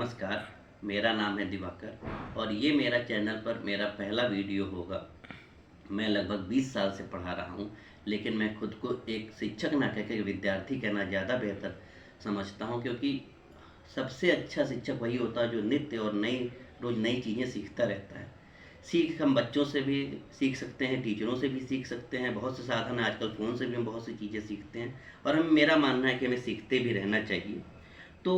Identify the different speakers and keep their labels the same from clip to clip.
Speaker 1: नमस्कार, मेरा नाम है दिवाकर और ये मेरा चैनल पर मेरा पहला वीडियो होगा। मैं लगभग 20 साल से पढ़ा रहा हूँ, लेकिन मैं खुद को एक शिक्षक ना कह के विद्यार्थी कहना ज़्यादा बेहतर समझता हूँ, क्योंकि सबसे अच्छा शिक्षक वही होता है जो नित्य और रोज़ नई चीज़ें सीखता रहता है। सीख हम बच्चों से भी सीख सकते हैं, टीचरों से भी सीख सकते हैं, बहुत से साधन हैं, आजकल फ़ोन से भी हम बहुत सी चीज़ें सीखते हैं और मेरा मानना है कि हमें सीखते भी रहना चाहिए। तो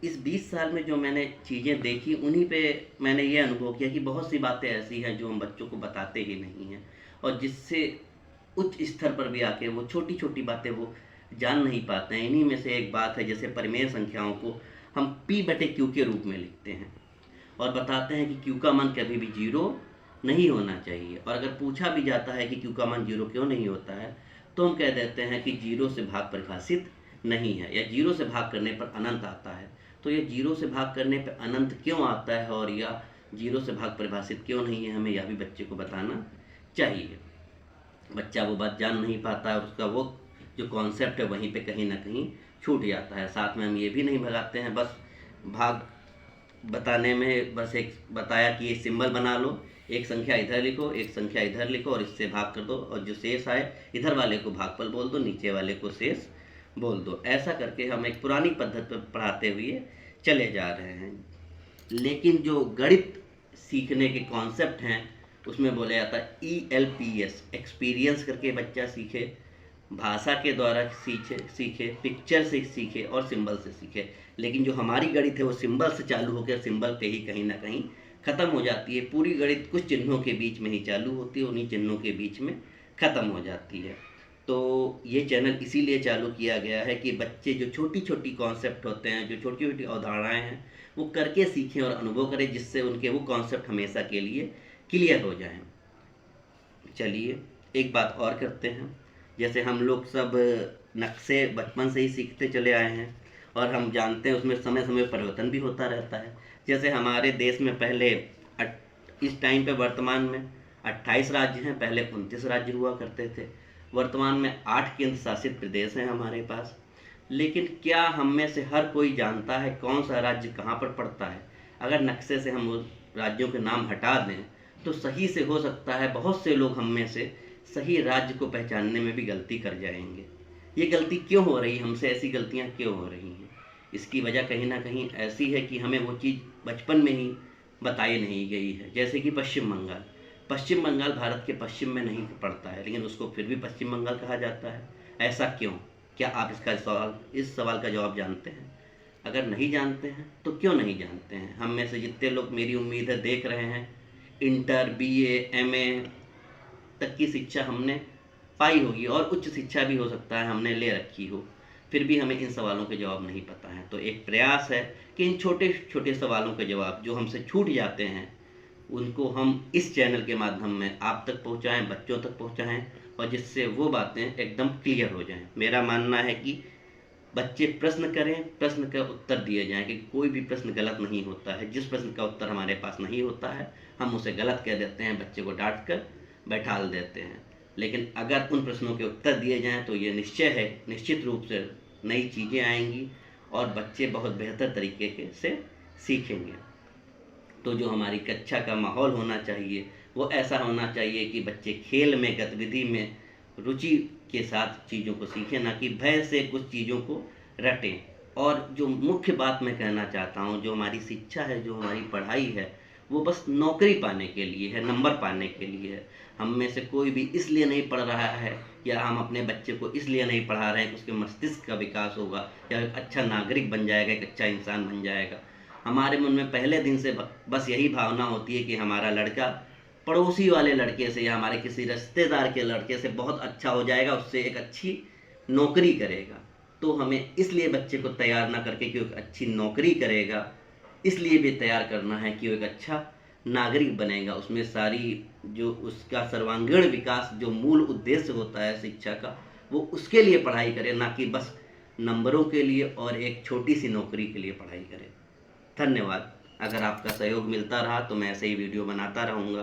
Speaker 1: इस 20 साल में जो मैंने चीज़ें देखी, उन्हीं पे मैंने ये अनुभव किया कि बहुत सी बातें ऐसी हैं जो हम बच्चों को बताते ही नहीं हैं और जिससे उच्च स्तर पर भी आके वो छोटी-छोटी बातें वो जान नहीं पाते हैं। इन्हीं में से एक बात है, जैसे परिमेय संख्याओं को हम P/Q के रूप में लिखते हैं और बताते हैं कि Q का मान कभी भी 0 नहीं होना चाहिए, और अगर पूछा भी जाता है कि Q का मान 0 क्यों नहीं होता है, तो हम कह देते हैं कि 0 से भाग परिभाषित नहीं है, या 0 से भाग करने पर अनंत आता है। तो ये 0 से भाग करने पर अनंत क्यों आता है और या 0 से भाग परिभाषित क्यों नहीं है, हमें यह भी बच्चे को बताना चाहिए। बच्चा वो बात जान नहीं पाता है और उसका वो जो कॉन्सेप्ट है वहीं पे कहीं ना कहीं छूट जाता है। साथ में हम ये भी नहीं भगाते हैं, बस भाग बताने में बस एक बताया कि ये सिंबल बना लो, एक संख्या इधर लिखो, एक संख्या इधर लिखो और इससे भाग कर दो, और जो शेष आए इधर वाले को भागफल बोल दो, नीचे वाले को शेष बोल दो। ऐसा करके हम एक पुरानी पद्धति पर पढ़ाते हुए चले जा रहे हैं। लेकिन जो गणित सीखने के कॉन्सेप्ट हैं उसमें बोला जाता है ELPS, एक्सपीरियंस करके बच्चा सीखे, भाषा के द्वारा सीखे, पिक्चर से सीखे और सिंबल से सीखे। लेकिन जो हमारी गणित है वो सिंबल से चालू होकर सिंबल पे ही कहीं ना कहीं ख़त्म हो जाती है। पूरी गणित कुछ चिन्हों के बीच में ही चालू होती है, उन्हीं चिन्हों के बीच में ख़त्म हो जाती है। तो ये चैनल इसीलिए चालू किया गया है कि बच्चे जो छोटी छोटी कॉन्सेप्ट होते हैं, जो छोटी छोटी अवधारणाएं हैं, वो करके सीखें और अनुभव करें, जिससे उनके वो कॉन्सेप्ट हमेशा के लिए क्लियर हो जाएं। चलिए एक बात और करते हैं। जैसे हम लोग सब नक्शे बचपन से ही सीखते चले आए हैं और हम जानते हैं उसमें समय समय परिवर्तन भी होता रहता है। जैसे हमारे देश में पहले इस टाइम पे वर्तमान में 28 राज्य हैं, पहले 29 राज्य हुआ करते थे। वर्तमान में 8 केंद्र शासित प्रदेश हैं हमारे पास। लेकिन क्या हम में से हर कोई जानता है कौन सा राज्य कहाँ पर पड़ता है? अगर नक्शे से हम उस राज्यों के नाम हटा दें तो सही से हो सकता है बहुत से लोग हम में से सही राज्य को पहचानने में भी गलती कर जाएंगे। ये गलती क्यों हो रही है, हमसे ऐसी गलतियाँ क्यों हो रही हैं? इसकी वजह कहीं ना कहीं ऐसी है कि हमें वो चीज़ बचपन में ही बताई नहीं गई है। जैसे कि पश्चिम बंगाल भारत के पश्चिम में नहीं पड़ता है, लेकिन उसको फिर भी पश्चिम बंगाल कहा जाता है। ऐसा क्यों? क्या आप इस सवाल का जवाब जानते हैं? अगर नहीं जानते हैं तो क्यों नहीं जानते हैं? हम में से जितने लोग, मेरी उम्मीद है, देख रहे हैं, इंटर, BA, MA तक की शिक्षा हमने पाई होगी और उच्च शिक्षा भी हो सकता है हमने ले रखी हो, फिर भी हमें इन सवालों के जवाब नहीं पता है। तो एक प्रयास है कि इन छोटे छोटे सवालों के जवाब जो हमसे छूट जाते हैं उनको हम इस चैनल के माध्यम में आप तक पहुंचाएं, बच्चों तक पहुंचाएं, और जिससे वो बातें एकदम क्लियर हो जाएं। मेरा मानना है कि बच्चे प्रश्न करें, प्रश्न का उत्तर दिए जाएं, कि कोई भी प्रश्न गलत नहीं होता है। जिस प्रश्न का उत्तर हमारे पास नहीं होता है हम उसे गलत कह देते हैं, बच्चे को डांट कर बैठाल देते हैं। लेकिन अगर उन प्रश्नों के उत्तर दिए जाएं तो ये निश्चित रूप से नई चीज़ें आएंगी और बच्चे बहुत बेहतर तरीके से सीखेंगे। तो जो हमारी कक्षा का माहौल होना चाहिए वो ऐसा होना चाहिए कि बच्चे खेल में, गतिविधि में रुचि के साथ चीज़ों को सीखें, ना कि भय से कुछ चीज़ों को रटें। और जो मुख्य बात मैं कहना चाहता हूँ, जो हमारी शिक्षा है, जो हमारी पढ़ाई है, वो बस नौकरी पाने के लिए है, नंबर पाने के लिए है। हम में से कोई भी इसलिए नहीं पढ़ रहा है, या हम अपने बच्चे को इसलिए नहीं पढ़ा रहे हैं कि उसके मस्तिष्क का विकास होगा या एक अच्छा नागरिक बन जाएगा, एक अच्छा इंसान बन जाएगा। हमारे मन में पहले दिन से बस यही भावना होती है कि हमारा लड़का पड़ोसी वाले लड़के से या हमारे किसी रिश्तेदार के लड़के से बहुत अच्छा हो जाएगा, उससे एक अच्छी नौकरी करेगा। तो हमें इसलिए बच्चे को तैयार ना करके कि वो एक अच्छी नौकरी करेगा, इसलिए भी तैयार करना है कि वो एक अच्छा नागरिक बनेगा। उसमें सारी जो उसका सर्वांगीण विकास, जो मूल उद्देश्य होता है शिक्षा का, वो उसके लिए पढ़ाई करे, ना कि बस नंबरों के लिए और एक छोटी सी नौकरी के लिए पढ़ाई करे। धन्यवाद। अगर आपका सहयोग मिलता रहा तो मैं ऐसे ही वीडियो बनाता रहूँगा।